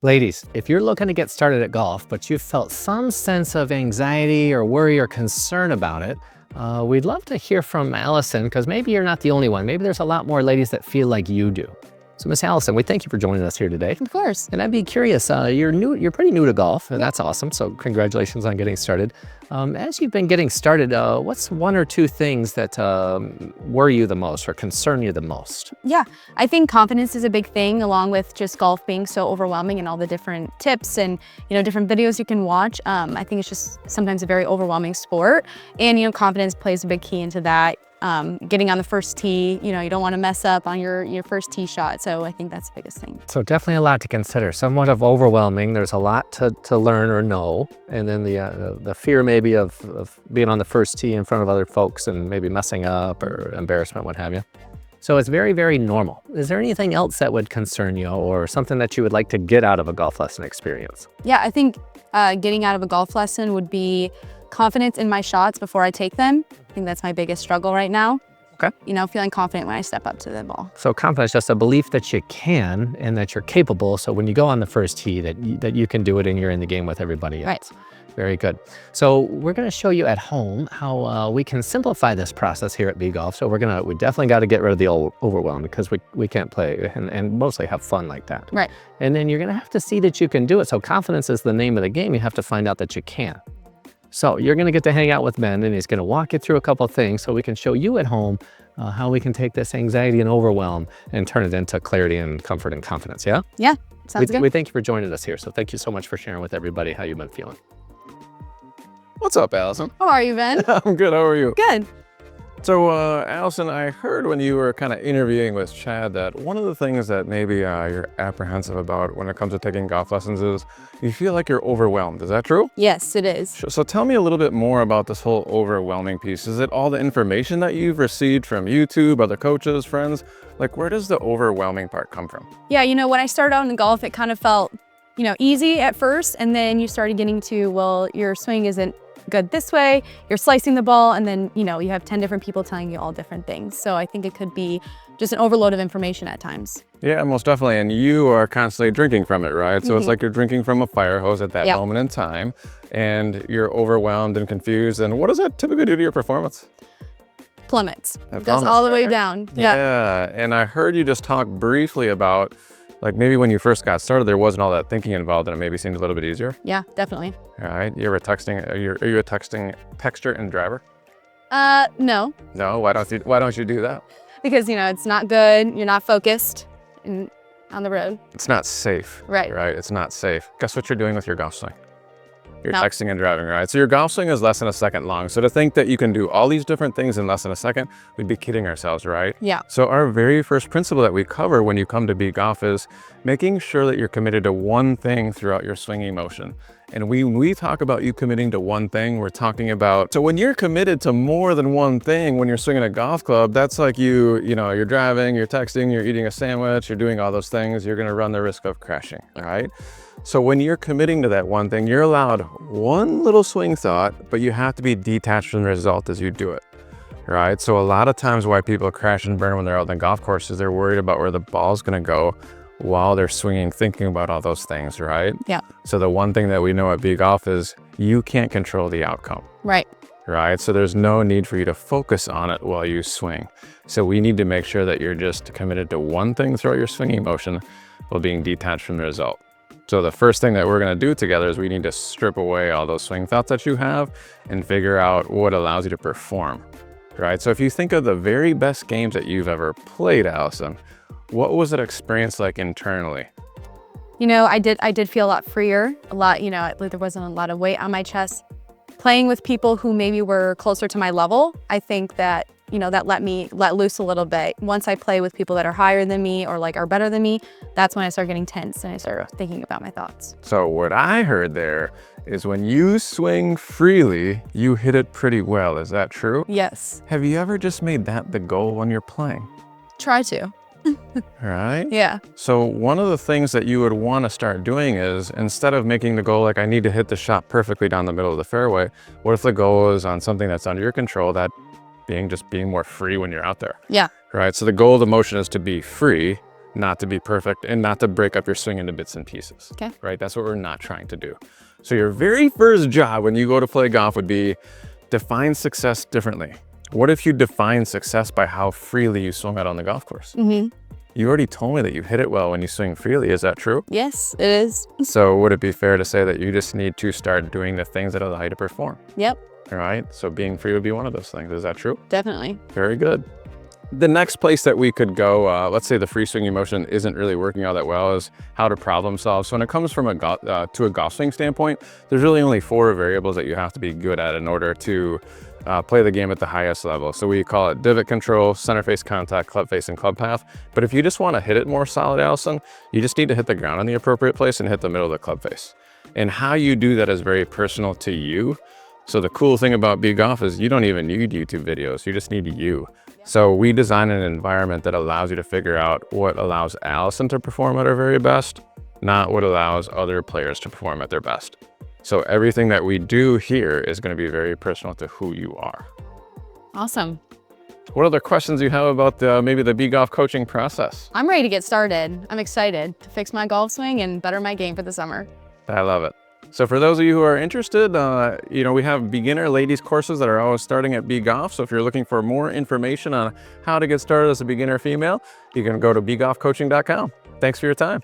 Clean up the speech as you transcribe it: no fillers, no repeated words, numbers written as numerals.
Ladies, if you're looking to get started at golf, but you felt some sense of anxiety or worry or concern about it, we'd love to hear from Allison, because maybe you're not the only one. Maybe there's a lot more ladies that feel like you do. So Miss Allison, we thank you for joining us here today. Of course. And I'd be curious, you're pretty new to golf, and that's awesome. So congratulations on getting started. As you've been getting started, what's one or two things that worry you the most or concern you the most? Yeah, I think confidence is a big thing, along with just golf being so overwhelming and all the different tips and, different videos you can watch. I think it's just sometimes a very overwhelming sport, and, confidence plays a big key into that. Getting on the first tee, you don't want to mess up on your first tee shot. So I think that's the biggest thing. So definitely a lot to consider, somewhat of overwhelming. There's a lot to learn or know. And then the fear maybe of being on the first tee in front of other folks and maybe messing up or embarrassment, what have you. So it's very, very normal. Is there anything else that would concern you or something that you would like to get out of a golf lesson experience? Yeah, I think getting out of a golf lesson would be confidence in my shots before I take them. I think that's my biggest struggle right now. Okay. Feeling confident when I step up to the ball. So confidence, just a belief that you can and that you're capable. So when you go on the first tee, that you can do it and you're in the game with everybody else. Right. Very good. So we're going to show you at home how we can simplify this process here at B Golf. So we definitely got to get rid of the overwhelm, because we can't play and mostly have fun like that. Right. And then you're going to have to see that you can do it. So confidence is the name of the game. You have to find out that you can. So you're going to get to hang out with Ben, and he's going to walk you through a couple of things so we can show you at home how we can take this anxiety and overwhelm and turn it into clarity and comfort and confidence. Yeah? Yeah. Sounds good. We thank you for joining us here. So thank you so much for sharing with everybody how you've been feeling. What's up, Allison? How are you, Ben? I'm good. How are you? Good. So, Allison, I heard when you were kind of interviewing with Chad that one of the things that maybe you're apprehensive about when it comes to taking golf lessons is you feel like you're overwhelmed. Is that true? Yes, it is. So tell me a little bit more about this whole overwhelming piece. Is it all the information that you've received from YouTube, other coaches, friends? Like, where does the overwhelming part come from? Yeah, when I started out in golf, it kind of felt, easy at first. And then you started getting to, well, your swing isn't good this way, you're slicing the ball, and then you have 10 different people telling you all different things. So I think it could be just an overload of information at times. Yeah, most definitely. And you are constantly drinking from it, right? So it's like you're drinking from a fire hose at that moment in time, and you're overwhelmed and confused. And what does that typically do to your performance? Plummets. It goes all the way down. Yeah. And I heard you just talk briefly about, like, maybe when you first got started, there wasn't all that thinking involved, and it maybe seemed a little bit easier. Yeah, definitely. All right. Are you a texting texture and driver? No. No. Why don't you do that? Because it's not good. You're not focused on the road. It's not safe. Right. Right. It's not safe. Guess what you're doing with your golf swing? You're No. texting and driving, right? So your golf swing is less than a second long. So to think that you can do all these different things in less than a second, we'd be kidding ourselves, right? Yeah. So our very first principle that we cover when you come to B Golf is making sure that you're committed to one thing throughout your swinging motion. And when we talk about you committing to one thing, we're talking about, so when you're committed to more than one thing, when you're swinging a golf club, that's like you're driving, you're texting, you're eating a sandwich, you're doing all those things, you're gonna run the risk of crashing, all right? So when you're committing to that one thing, you're allowed one little swing thought, but you have to be detached from the result as you do it, right? So a lot of times why people crash and burn when they're out on golf courses, they're worried about where the ball's gonna go while they're swinging, thinking about all those things, right? Yeah. So the one thing that we know at B Golf is you can't control the outcome. Right. Right? So there's no need for you to focus on it while you swing. So we need to make sure that you're just committed to one thing throughout your swinging motion while being detached from the result. So the first thing that we're going to do together is we need to strip away all those swing thoughts that you have and figure out what allows you to perform, right? So if you think of the very best games that you've ever played, Allison, what was that experience like internally? I did feel a lot freer, there wasn't a lot of weight on my chest. Playing with people who maybe were closer to my level, I think that, that let me let loose a little bit. Once I play with people that are higher than me or are better than me, that's when I start getting tense and I start thinking about my thoughts. So what I heard there is when you swing freely, you hit it pretty well. Is that true? Yes. Have you ever just made that the goal when you're playing? Try to. Right? Yeah. So one of the things that you would want to start doing is, instead of making the goal like I need to hit the shot perfectly down the middle of the fairway, what if the goal is on something that's under your control, that being more free when you're out there? Yeah. Right? So the goal of the motion is to be free, not to be perfect, and not to break up your swing into bits and pieces. Okay. Right? That's what we're not trying to do. So your very first job when you go to play golf would be define success differently. What if you define success by how freely you swung out on the golf course? You already told me that you hit it well when you swing freely. Is that true? Yes, it is. So would it be fair to say that you just need to start doing the things that allow you to perform? Yep, All right. So being free would be one of those things. Is that true? definitely. Very good. The next place that we could go, let's say the free swinging motion isn't really working out that well, is how to problem solve. So when it comes from to a golf swing standpoint, there's really only 4 variables that you have to be good at in order to play the game at the highest level. So we call it divot control, center face contact, club face, and club path. But if you just want to hit it more solid, Allison, you just need to hit the ground in the appropriate place and hit the middle of the club face. And how you do that is very personal to you. So the cool thing about B-Golf is you don't even need YouTube videos. You just need you. So we design an environment that allows you to figure out what allows Allison to perform at her very best, not what allows other players to perform at their best. So everything that we do here is going to be very personal to who you are. Awesome. What other questions do you have about maybe the B-Golf coaching process? I'm ready to get started. I'm excited to fix my golf swing and better my game for the summer. I love it. So for those of you who are interested, we have beginner ladies courses that are always starting at B-Golf. So if you're looking for more information on how to get started as a beginner female, you can go to bgolfcoaching.com. Thanks for your time.